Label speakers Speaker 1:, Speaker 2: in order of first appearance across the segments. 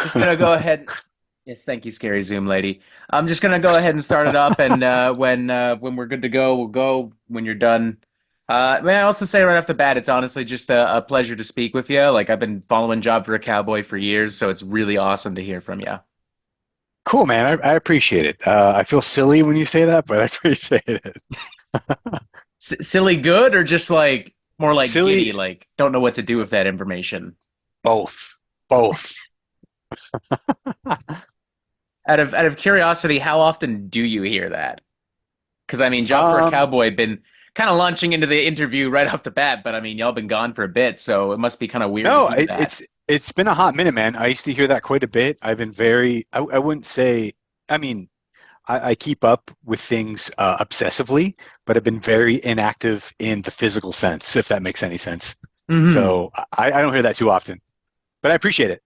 Speaker 1: Just gonna go ahead. Yes, thank you, scary Zoom lady. I'm just gonna go ahead and start it up, and when we're good to go, we'll go. When you're done, may I also say right off the bat, it's honestly just a pleasure to speak with you. Like I've been following Job for a Cowboy for years, so it's really awesome to hear from you.
Speaker 2: Cool, man. I appreciate it. I feel silly when you say that, but I appreciate it.
Speaker 1: S silly good or just like more like
Speaker 2: Silly,
Speaker 1: giddy, like don't know what to do with that information.
Speaker 2: both, both.
Speaker 1: Out of curiosity, how often do you hear that? Because I mean, Job for a
Speaker 2: Um,
Speaker 1: Cowboy been kind of launching into the interview right off the bat, but I mean, y'all been gone for a bit, so it must be kind of weird to
Speaker 2: no,
Speaker 1: hear that.
Speaker 2: it's been a hot minute, man. I used to hear that quite a bit. I've been I wouldn't say, I mean, I keep up with things obsessively, but I've been very inactive in the physical sense, if that makes any sense.
Speaker 1: Hmm.
Speaker 2: So I don't hear that too often, but I appreciate it.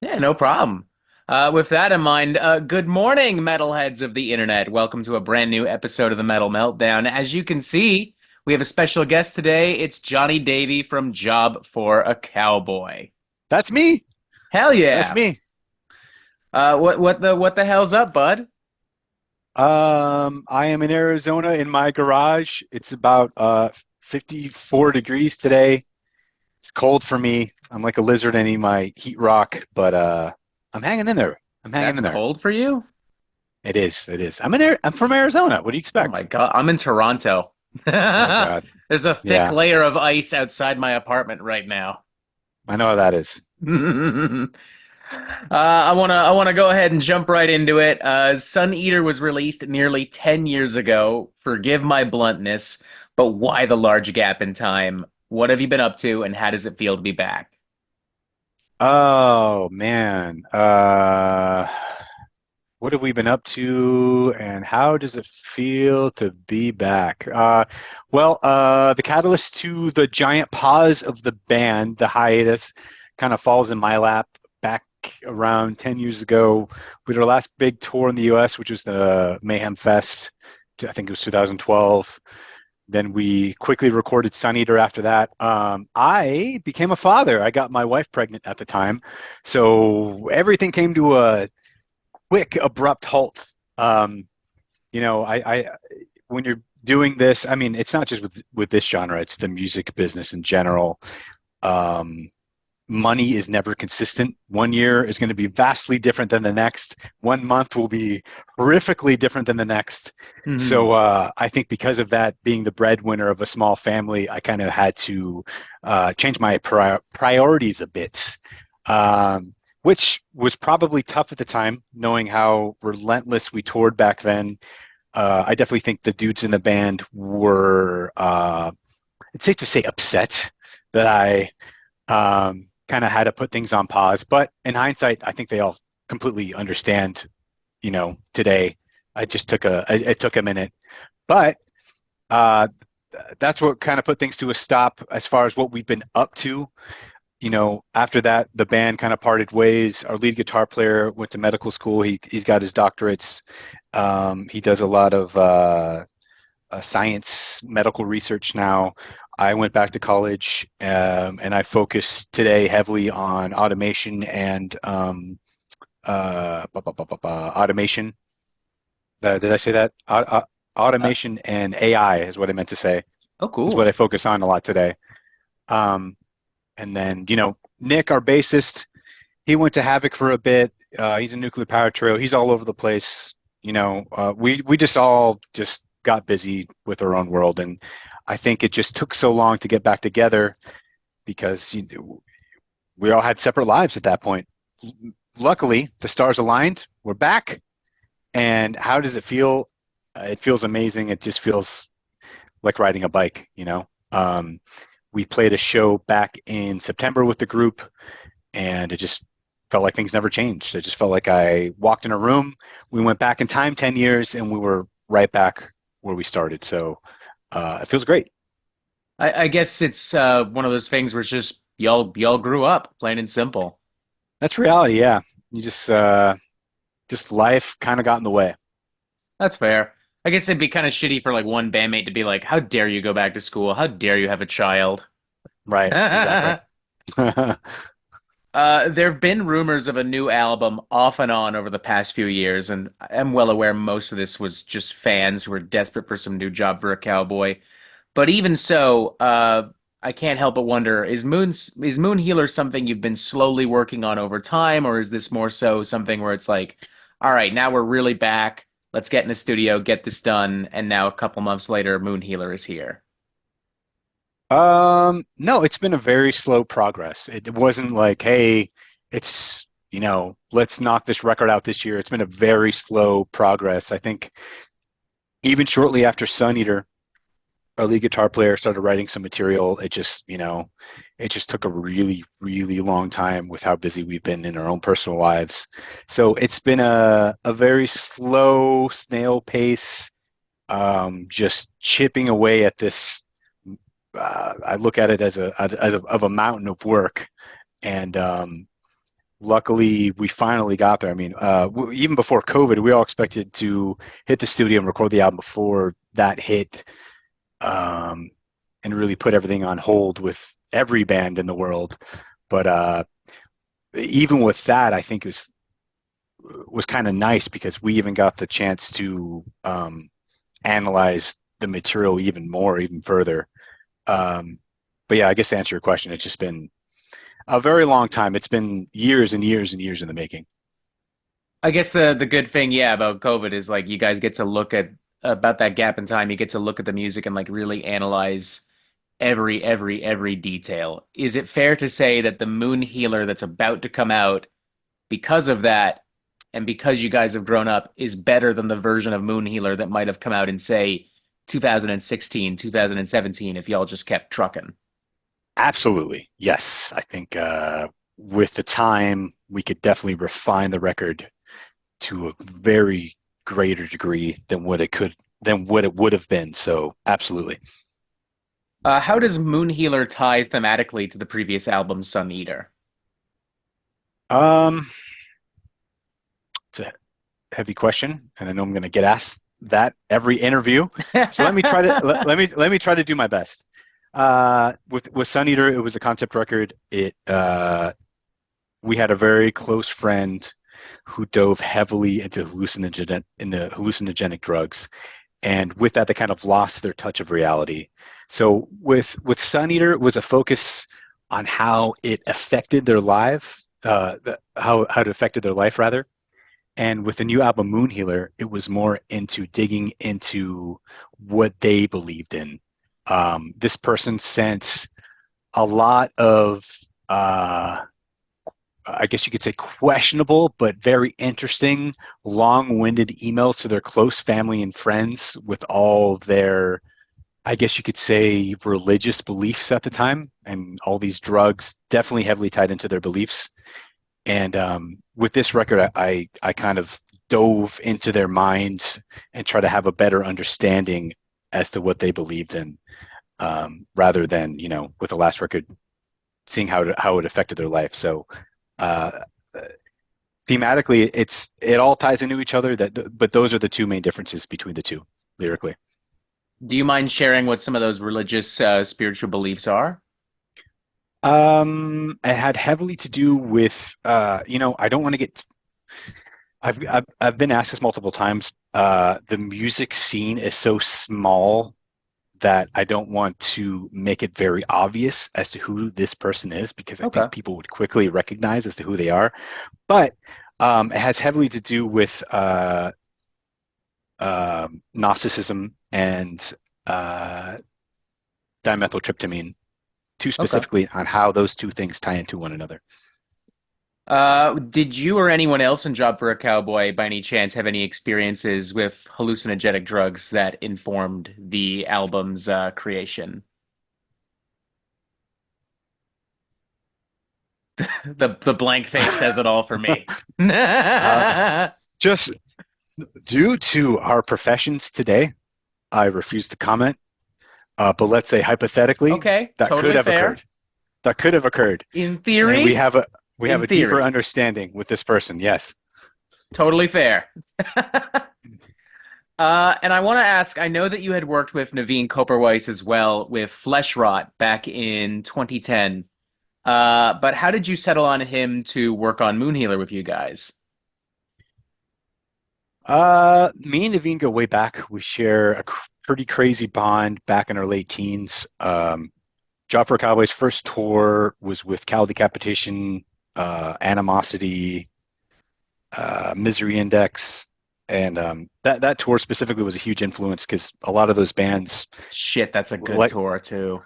Speaker 1: Yeah, no problem. With that in mind, good morning, metalheads of the internet. Welcome to a brand new episode of the Metal Meltdown. As you can see, we have a special guest today. It's Jonny Davy from Job for a Cowboy.
Speaker 2: That's me.
Speaker 1: Hell
Speaker 2: That's
Speaker 1: yeah!
Speaker 2: me.
Speaker 1: What the hell's up, bud?
Speaker 2: I am in Arizona in my garage. It's about 54 degrees today. It's cold for me. I'm like a lizard. I need my heat rock, but I'm hanging in there. I'm hanging
Speaker 1: That's
Speaker 2: in there.
Speaker 1: cold for you?
Speaker 2: It is. It is. I'm from Arizona. What do you
Speaker 1: Oh my
Speaker 2: expect?
Speaker 1: God, I'm in Toronto.
Speaker 2: Oh God.
Speaker 1: There's a thick
Speaker 2: Yeah,
Speaker 1: layer of ice outside my apartment right now.
Speaker 2: I know how that is.
Speaker 1: I wanna go ahead and jump right into it. Sun Eater was released nearly 10 years ago. Forgive my bluntness, but why the large gap in time? What have you been up to, and how does it feel to be back?
Speaker 2: Oh man. What have we been up to, and how does it feel to be back? The catalyst to the giant pause of the band, the hiatus, kind of falls in my lap. Back around 10 years ago, we did our last big tour in the US, which was the Mayhem Fest. I think it was 2012. Then we quickly recorded Sun Eater after that. I became a father. I got my wife pregnant at the time. So everything came to a quick, abrupt halt. Um, I when you're doing this, I mean, it's not just with this genre; it's the music business in general. Um, Money is never consistent. One year is going to be vastly different than the next. One month will be horrifically different than the next. So
Speaker 1: Hmm.
Speaker 2: I think because of that, being the breadwinner of a small family, I kind of had to change my priorities a bit. Which was probably tough at the time, knowing how relentless we toured back then. I definitely think the dudes in the band were, it's safe to say, upset that I kind of had to put things on pause. But in hindsight, I think they all completely understand. Today, I just it took a minute, but uh, that's what kind of put things to a stop as far as what we've been up to. After that, the band kind of parted ways. Our lead guitar player went to medical school. He's got his doctorates. He does a lot of science, medical research now. I went back to college, and I focus today heavily on automation and automation. Did I say that?
Speaker 1: Uh,
Speaker 2: Automation and AI is what I meant to say.
Speaker 1: oh,
Speaker 2: Is what I
Speaker 1: cool.
Speaker 2: focus on a lot today. Um, and then, Nick, our bassist, he went to Havoc for a bit. He's a nuclear power trio. He's all over the place. We just all just got busy with our own world, and I think it just took so long to get back together because we all had separate lives at that point. Luckily, the stars aligned. We're back, and how does it feel? It feels amazing. It just feels like riding a bike. We played a show back in September with the group, and it just felt like things never changed. It just felt like I walked in a room, we went back in time 10 years, and we were right back where we started. So it feels great.
Speaker 1: I guess it's one of those things where it's just y'all grew up, plain and simple.
Speaker 2: That's reality, yeah. You just life kind of got in the way.
Speaker 1: That's fair. I guess it'd be kind of shitty for like one bandmate to be like, "How dare you go back to school? How dare you have a child?"
Speaker 2: Right, exactly.
Speaker 1: There have been rumors of a new album off and on over the past few years, and I'm well aware most of this was just fans who were desperate for some new job for a cowboy. But even so, I can't help but wonder, is Moon Healer something you've been slowly working on over time, or is this more so something where it's like, all right, now we're really back, let's get in the studio, get this done, and now a couple months later, Moon Healer is here.
Speaker 2: No, it's been a very slow progress. It wasn't like, hey, let's knock this record out this year. It's been a very slow progress. I think even shortly after Sun Eater, our lead guitar player started writing some material. It just took a really, really long time with how busy we've been in our own personal lives. So it's been a very slow snail pace, just chipping away at this. I look at it as a mountain of work, and luckily we finally got there. I mean, even before COVID, we all expected to hit the studio and record the album before that hit, um, and really put everything on hold with every band in the world. But even with that, I think it was kind of nice because we even got the chance to analyze the material even more, even further. But yeah, I guess to answer your question, it's just been a very long time. It's been years and years and years in the making.
Speaker 1: I guess the good thing, yeah, about COVID is like you guys get to look at about that gap in time, you get to look at the music and like really analyze every detail. Is it fair to say that the Moon Healer that's about to come out because of that and because you guys have grown up is better than the version of Moon Healer that might have come out in say 2016, 2017 if y'all just kept trucking?
Speaker 2: Absolutely. Yes. I think with the time, we could definitely refine the record to a very greater degree than what it would have been. So absolutely.
Speaker 1: How does Moon Healer tie thematically to the previous album Sun Eater?
Speaker 2: Um, it's a heavy question, and I know I'm going to get asked that every interview. So let me try to do my best. With Sun Eater, it was a concept record. It We had a very close friend who dove heavily into hallucinogenic drugs, and with that, they kind of lost their touch of reality. So with Sun Eater, it was a focus on how it affected their life, how it affected their life rather. And with the new album Moon Healer, it was more into digging into what they believed in. This person sent a lot of, I guess you could say, questionable but very interesting, long-winded emails to their close family and friends with all their, I guess you could say, religious beliefs at the time, and all these drugs definitely heavily tied into their beliefs. And with this record, I kind of dove into their minds and try to have a better understanding as to what they believed in, rather than with the last record, seeing how it affected their life. So uh, thematically, it all ties into each other. But those are the two main differences between the two lyrically.
Speaker 1: Do you mind sharing what some of those religious, spiritual beliefs are?
Speaker 2: It had heavily to do with, I don't want to get. I've been asked this multiple times. The music scene is so small that I don't want to make it very obvious as to who this person is because I
Speaker 1: Okay.
Speaker 2: think people would quickly recognize as to who they are. But it has heavily to do with Gnosticism and uh, dimethyltryptamine, too
Speaker 1: Okay.
Speaker 2: specifically on how those two things tie into one another.
Speaker 1: Did you or anyone else in Job for a Cowboy, by any chance, have any experiences with hallucinogenic drugs that informed the album's creation? The blank face says it all for me.
Speaker 2: Uh, just due to our professions today, I refuse to comment. But let's say hypothetically,
Speaker 1: Okay,
Speaker 2: that could
Speaker 1: totally
Speaker 2: have
Speaker 1: fair.
Speaker 2: occurred. That could have occurred,
Speaker 1: In
Speaker 2: and
Speaker 1: theory,
Speaker 2: we have
Speaker 1: in
Speaker 2: a deeper
Speaker 1: theory,
Speaker 2: understanding with this person. Yes.
Speaker 1: totally fair. And I want to ask, I know that you had worked with Naveen Koperweiss as well with Flesh Rot back in 2010. But how did you settle on him to work on Moon Healer with you guys?
Speaker 2: Me and Naveen go way back. We share a pretty crazy bond back in our late teens. Job for Cowboy's first tour was with Cow Decapitation, Animosity, Misery Index, and that tour specifically was a huge influence because a lot of those bands,
Speaker 1: Shit, that's a good
Speaker 2: like
Speaker 1: tour too.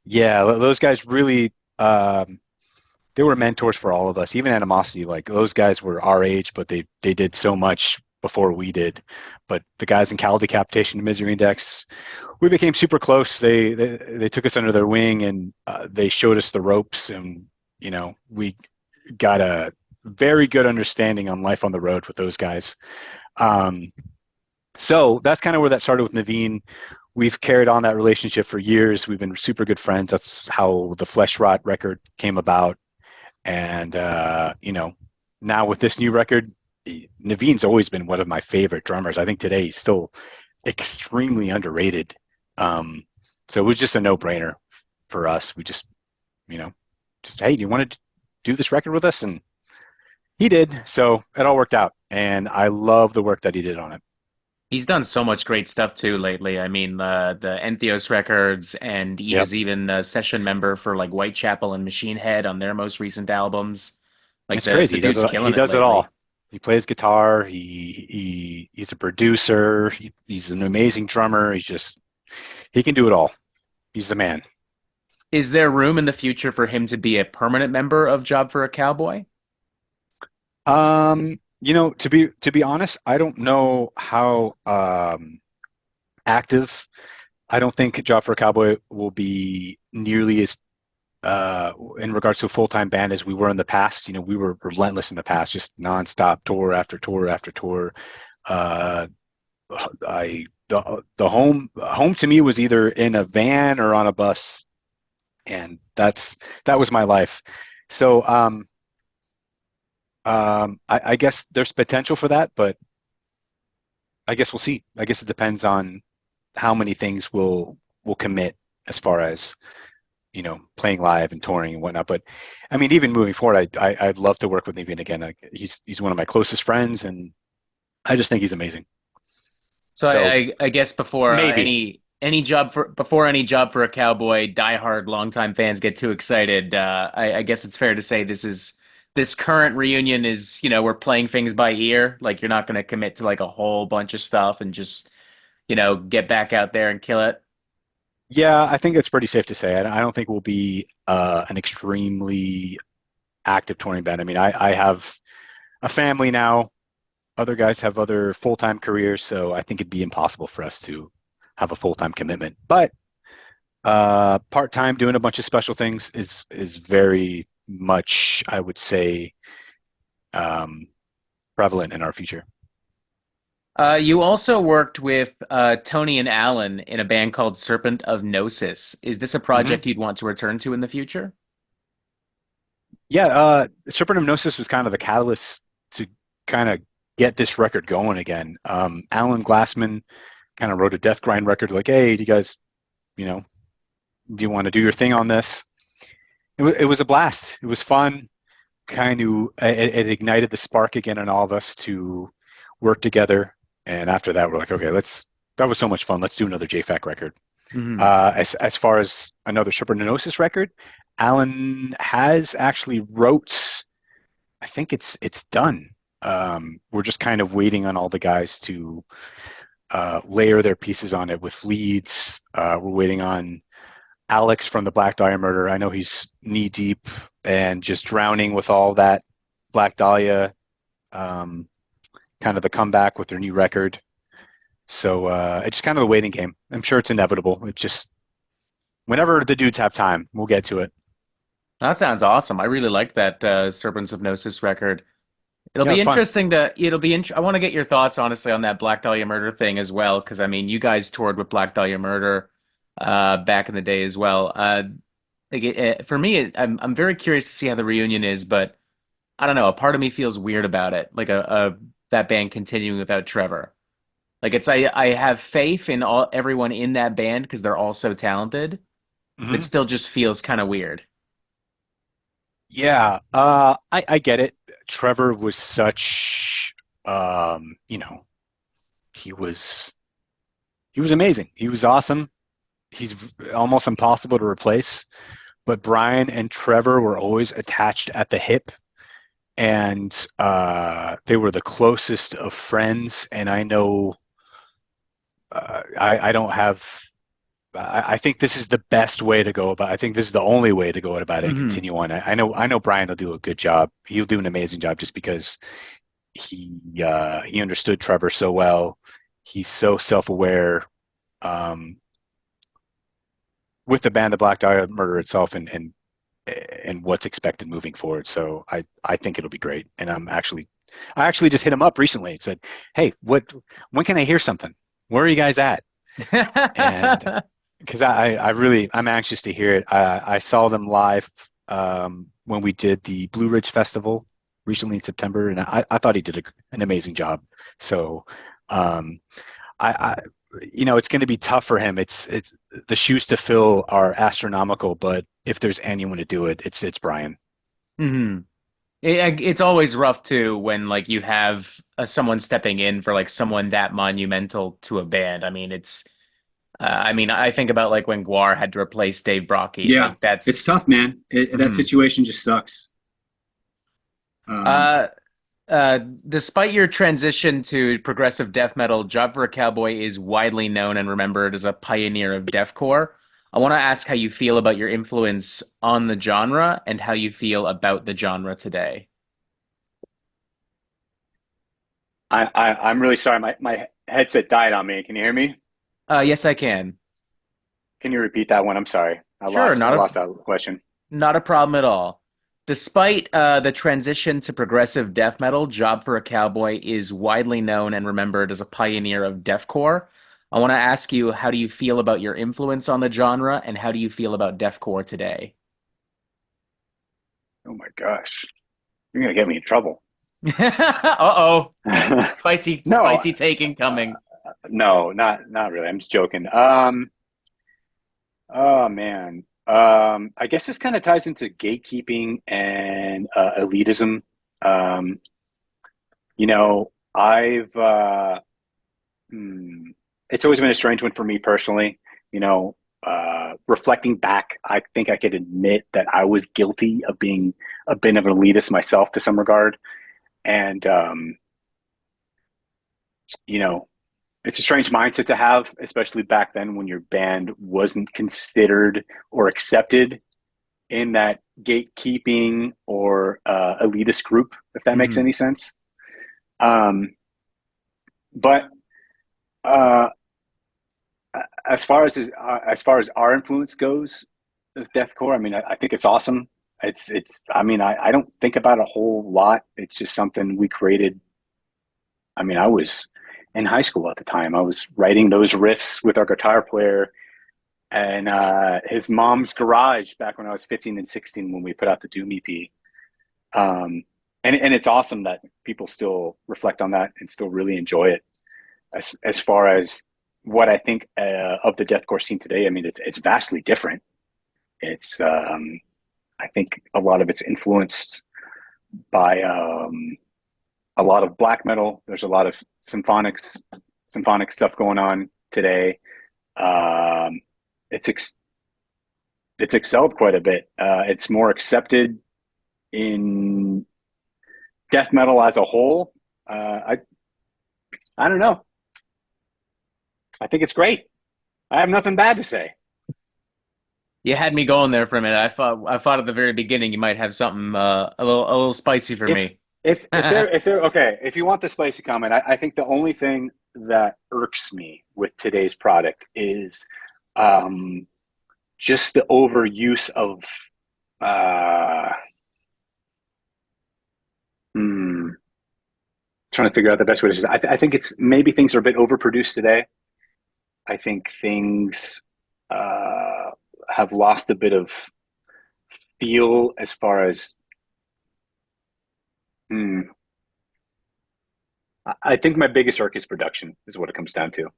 Speaker 2: yeah, those guys really they were mentors for all of us. Even Animosity, like those guys were our age, but they did so much before we did. But the guys in Cal Decapitation, Misery Index, we became super close. They took us under their wing and they showed us the ropes, and we got a very good understanding on life on the road with those guys. Um, so that's kind of where that started with Naveen. We've carried on that relationship for years. We've been super good friends. That's how the Flesh Rot record came about. And now with this new record, Naveen's always been one of my favorite drummers. I think today he's still extremely underrated. Um, so it was just a no-brainer for us. We just, you know, just hey, do you want to do this record with us? And he did. So it all worked out, and I love the work that he did on it.
Speaker 1: He's done so much great stuff too lately. I mean, the Entheos records, and he
Speaker 2: Yep,
Speaker 1: was even a session member for like Whitechapel and Machine Head on their most recent albums. Like
Speaker 2: it's
Speaker 1: the
Speaker 2: crazy.
Speaker 1: the dude's
Speaker 2: He
Speaker 1: killing it
Speaker 2: does it all.
Speaker 1: lately.
Speaker 2: He plays guitar. He's a producer. He's an amazing drummer. He can do it all. He's the man.
Speaker 1: Is there room in the future for him to be a permanent member of Job for a Cowboy?
Speaker 2: To be honest, I don't know how active. I don't think Job for a Cowboy will be nearly as in regards to a full-time band as we were in the past. We were relentless in the past, just nonstop tour after tour after tour. Uh, I the home to me was either in a van or on a bus, and that was my life. So I guess there's potential for that, but I guess we'll see. I guess it depends on how many things will commit as far as playing live and touring and whatnot. But I mean, even moving forward, I'd love to work with Naveen again. Like, he's one of my closest friends, and I just think he's amazing.
Speaker 1: So
Speaker 2: So
Speaker 1: I guess before
Speaker 2: maybe,
Speaker 1: any job for a cowboy, diehard longtime fans get too excited. I guess it's fair to say this current reunion is, we're playing things by ear. Like you're not going to commit to like a whole bunch of stuff and just, get back out there and kill it.
Speaker 2: yeah, I think it's pretty safe to say. I don't think we'll be an extremely active touring band. I mean, I have a family now. Other guys have other full-time careers, so I think it'd be impossible for us to have a full-time commitment. But part-time doing a bunch of special things is very much, I would say, um, prevalent in our future.
Speaker 1: You also worked with Tony and Alan in a band called Serpent of Gnosis. Is this a
Speaker 2: Hmm.
Speaker 1: project you'd want to return to in the future?
Speaker 2: Yeah, Serpent of Gnosis was kind of the catalyst to kind of get this record going again. Alan Glassman kind of wrote a Death Grind record, like, "Hey, do you guys, you know, do you want to do your thing on this?" It was a blast. It was fun. Kind of, it ignited the spark again in all of us to work together. And after that, we're like, okay, let's. That was so much fun. Let's do another JFAC record.
Speaker 1: Hmm.
Speaker 2: As far as another Supernosis record, Alan has actually wrote. I think it's done. We're just kind of waiting on all the guys to layer their pieces on it with leads. We're waiting on Alex from the Black Dahlia Murder. I know he's knee deep and just drowning with all that Black Dahlia, um, kind of the comeback with their new record. So it's just kind of the waiting game. I'm sure it's inevitable. It's just whenever the dudes have time, we'll get to it.
Speaker 1: That sounds awesome. I really like that Serpents of Gnosis record.
Speaker 2: Yeah, it's fun.
Speaker 1: I want to get your thoughts honestly on that Black Dahlia Murder thing as well, because I mean, you guys toured with Black Dahlia Murder back in the day as well. For me, I'm very curious to see how the reunion is, but I don't know. A part of me feels weird about it, like a that band continuing without Trevor. Like I have faith in everyone in that band because they're all so talented, but it
Speaker 2: Hmm.
Speaker 1: still just feels kind of weird.
Speaker 2: Yeah, I get it. Trevor was such, you know, he was he was amazing. He was awesome. He's almost impossible to replace. But Brian and Trevor were always attached at the hip, and they were the closest of friends. And I know I don't have. I think this is the best way to go about. I think this is the only way to go about it and
Speaker 1: Hmm.
Speaker 2: continue on. I know Brian will do a good job. He'll do an amazing job just because he understood Trevor so well. He's so self-aware with the band, the Black Dahlia Murder itself, and what's expected moving forward. So I think it'll be great. And I actually just hit him up recently and said, "Hey, when can I hear something? Where are you guys at?" And because I'm anxious to hear it. I saw them live when we did the Blue Ridge Festival recently in September, and I thought he did an amazing job. So um, I it's going to be tough for him. It's the shoes to fill are astronomical, but if there's anyone to do it, it's Brian.
Speaker 1: Hmm. It's always rough too when like you have someone stepping in for like someone that monumental to a band. I mean, I mean, I think about like when Guar had to replace Dave Brockie.
Speaker 3: Yeah,
Speaker 1: Like
Speaker 3: it's
Speaker 1: that's.
Speaker 3: tough, man. That
Speaker 1: Mhm.
Speaker 3: situation just sucks. Um,
Speaker 1: Uh, Despite your transition to progressive death metal, Job for a Cowboy is widely known and remembered as a pioneer of deathcore. I want to ask how you feel about your influence on the genre and how you feel about the genre today.
Speaker 2: I'm really sorry. My headset died on me. Can you hear me?
Speaker 1: Yes, I can.
Speaker 2: Can you repeat that one? I'm sorry.
Speaker 1: Sure,
Speaker 2: I lost that question.
Speaker 1: not a problem at all. Despite the transition to progressive death metal, Job for a Cowboy is widely known and remembered as a pioneer of deathcore. I want to ask you, how do you feel about your influence on the genre, and how do you feel about deathcore today?
Speaker 2: Oh my gosh, you're gonna get me in trouble.
Speaker 1: Uh-oh. Spicy,
Speaker 2: No,
Speaker 1: spicy taking coming.
Speaker 2: no, not really. I'm just joking. Oh man. I guess this kind of ties into gatekeeping and elitism. Um, I've hmm, it's always been a strange one for me personally. You know, reflecting back, I think I could admit that I was guilty of being a bit of an elitist myself to some regard. And you know, it's a strange mindset to have, especially back then when your band wasn't considered or accepted in that gatekeeping or elitist group, if that makes
Speaker 1: Hmm.
Speaker 2: any sense. Um, but uh, as far as our influence goes of deathcore, I mean, I think it's awesome. It's. I mean, I don't think about a whole lot. It's just something we created. I mean, I was in high school at the time. I was writing those riffs with our guitar player and his mom's garage back when I was 15 and 16 when we put out the Doom EP. Um, and it's awesome that people still reflect on that and still really enjoy it. As far as what I think of the deathcore scene today, I mean, it's vastly different. It's I think a lot of it's influenced by a lot of black metal. There's a lot of symphonic stuff going on today. Um, it's it's excelled quite a bit. It's more accepted in death metal as a whole. I don't know. I think it's great. I have nothing bad to say.
Speaker 1: You had me going there for a minute. I thought at the very beginning you might have something a little spicy for
Speaker 2: If
Speaker 1: me.
Speaker 2: if they're okay, if you want the spicy comment, I think the only thing that irks me with today's product is um, just the overuse of uh, hmm, trying to figure out the best way to say. I think it's maybe things are a bit overproduced today. I think things uh, have lost a bit of feel as far as hmm, I think my biggest irk is production is what it comes down to.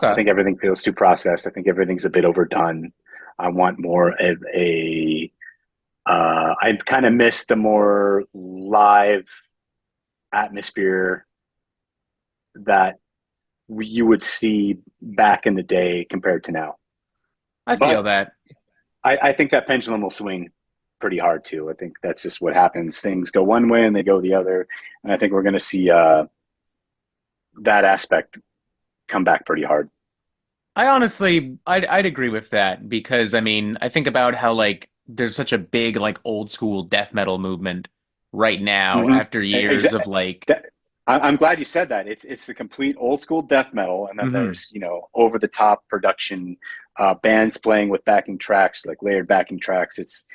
Speaker 2: I
Speaker 1: Okay.
Speaker 2: think everything feels too processed. I think everything's a bit overdone. I want more of a I kind of miss the more live atmosphere that you would see back in the day compared to now.
Speaker 1: I feel
Speaker 2: But
Speaker 1: that.
Speaker 2: I think that pendulum will swing pretty hard too. I think that's just what happens. Things go one way and they go the other, and I think we're going to see that aspect come back pretty hard.
Speaker 1: I honestly, I'd agree with that because I mean, I think about how like there's such a big like old school death metal movement right now
Speaker 2: Mm-hmm.
Speaker 1: after years
Speaker 2: Exactly.
Speaker 1: of like,
Speaker 2: I'm glad you said that. It's the complete old school death metal, and then
Speaker 1: mhm.
Speaker 2: there's over the top production, bands playing with backing tracks, like layered backing tracks. It's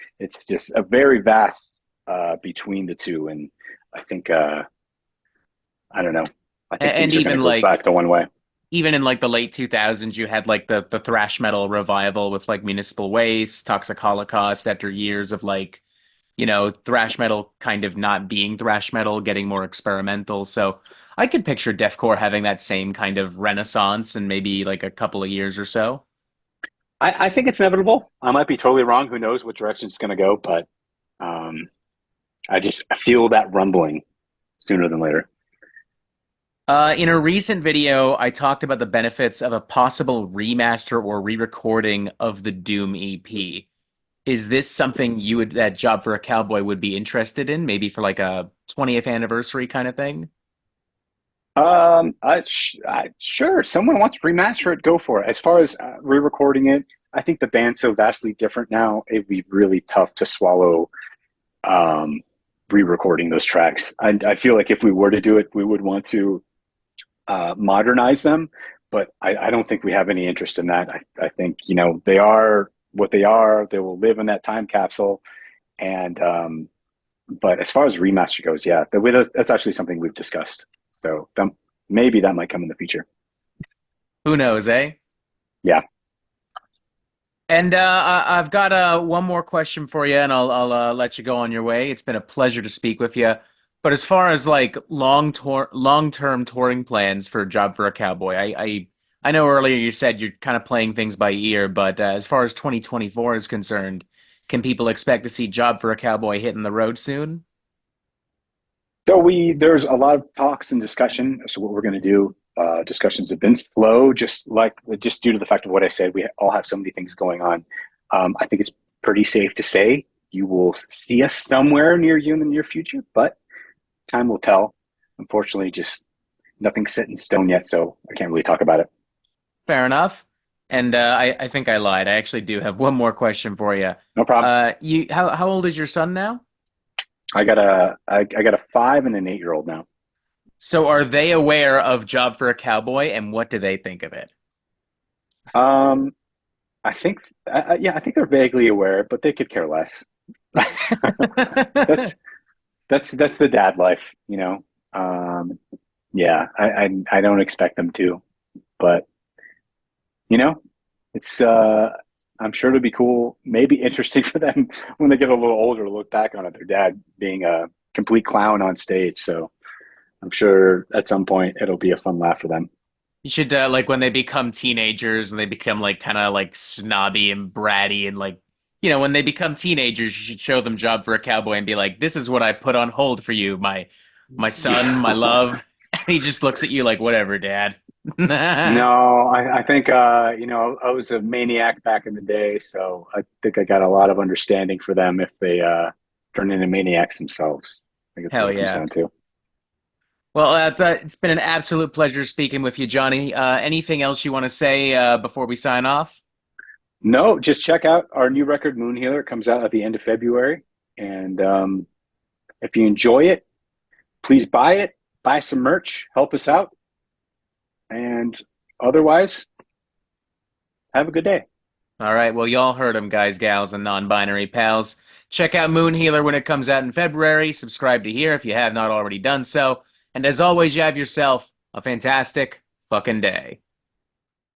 Speaker 2: just a very vast between the two, and I think I don't know. I think
Speaker 1: And
Speaker 2: things are going to
Speaker 1: even
Speaker 2: go
Speaker 1: like
Speaker 2: back to one way.
Speaker 1: even in like the late 2000s, you had like the thrash metal revival with like Municipal Waste, Toxic Holocaust after years of like, thrash metal kind of not being thrash metal, getting more experimental. So I could picture deathcore having that same kind of renaissance in maybe like a couple of years or so.
Speaker 2: I think it's inevitable. I might be totally wrong. Who knows what direction it's going to go? But um, I feel that rumbling sooner than later.
Speaker 1: In a recent video, I talked about the benefits of a possible remaster or re-recording of the Doom EP. Is this something that Job for a Cowboy would be interested in? Maybe for like a 20th anniversary kind of thing?
Speaker 2: Sure. Someone wants to remaster it, go for it. As far as re-recording it, I think the band's so vastly different now. It'd be really tough to swallow um, re-recording those tracks. I feel like if we were to do it, we would want to modernize them, but I don't think we have any interest in that. I think they are what they are. They will live in that time capsule, and but as far as remaster goes, yeah, that's actually something we've discussed. So maybe that might come in the future.
Speaker 1: Who knows, eh?
Speaker 2: Yeah.
Speaker 1: And I've got one more question for you, and I'll let you go on your way. It's been a pleasure to speak with you. But as far as like long-term touring plans for Job for a Cowboy, I know earlier you said you're kind of playing things by ear, but as far as 2024 is concerned, can people expect to see Job for a Cowboy hitting the road soon?
Speaker 2: So there's a lot of talks and discussion as to what we're going to do. Discussions have been slow, just due to the fact of what I said. We all have so many things going on. I think it's pretty safe to say you will see us somewhere near you in the near future, but time will tell. Unfortunately, just nothing's set in stone yet, so I can't really talk about it.
Speaker 1: Fair enough. And I think I lied. I actually do have one more question for you.
Speaker 2: No problem.
Speaker 1: How old is your son now?
Speaker 2: I got a 5 and an 8-year-old now.
Speaker 1: So are they aware of Job for a Cowboy, and what do they think of it?
Speaker 2: Um, I think yeah, I think they're vaguely aware, but they could care less. that's that's the dad life. Yeah, I don't expect them to, but you know, it's I'm sure it'll be cool, maybe interesting for them when they get a little older to look back on it. Their dad being a complete clown on stage, so I'm sure at some point it'll be a fun laugh for them.
Speaker 1: You should like when they become teenagers and they become like kind of like snobby and bratty and like when they become teenagers, you should show them Job for a Cowboy and be like, "This is what I put on hold for you, my son, my love." And he just looks at you like, "Whatever, Dad."
Speaker 2: No, I think I was a maniac back in the day, so I think I got a lot of understanding for them if they turn into maniacs themselves. I think that's what
Speaker 1: Hell
Speaker 2: it comes
Speaker 1: yeah.
Speaker 2: down to.
Speaker 1: Well, it's been an absolute pleasure speaking with you, Johnny. Anything else you want to say before we sign off?
Speaker 2: No, just check out our new record, Moon Healer. It comes out at the end of February, and if you enjoy it, please buy it. Buy some merch. Help us out, and otherwise, have a good day.
Speaker 1: All right. Well, y'all heard him, guys, gals, and non-binary pals. Check out Moon Healer when it comes out in February. Subscribe to here if you have not already done so. And as always, you have yourself a fantastic fucking day.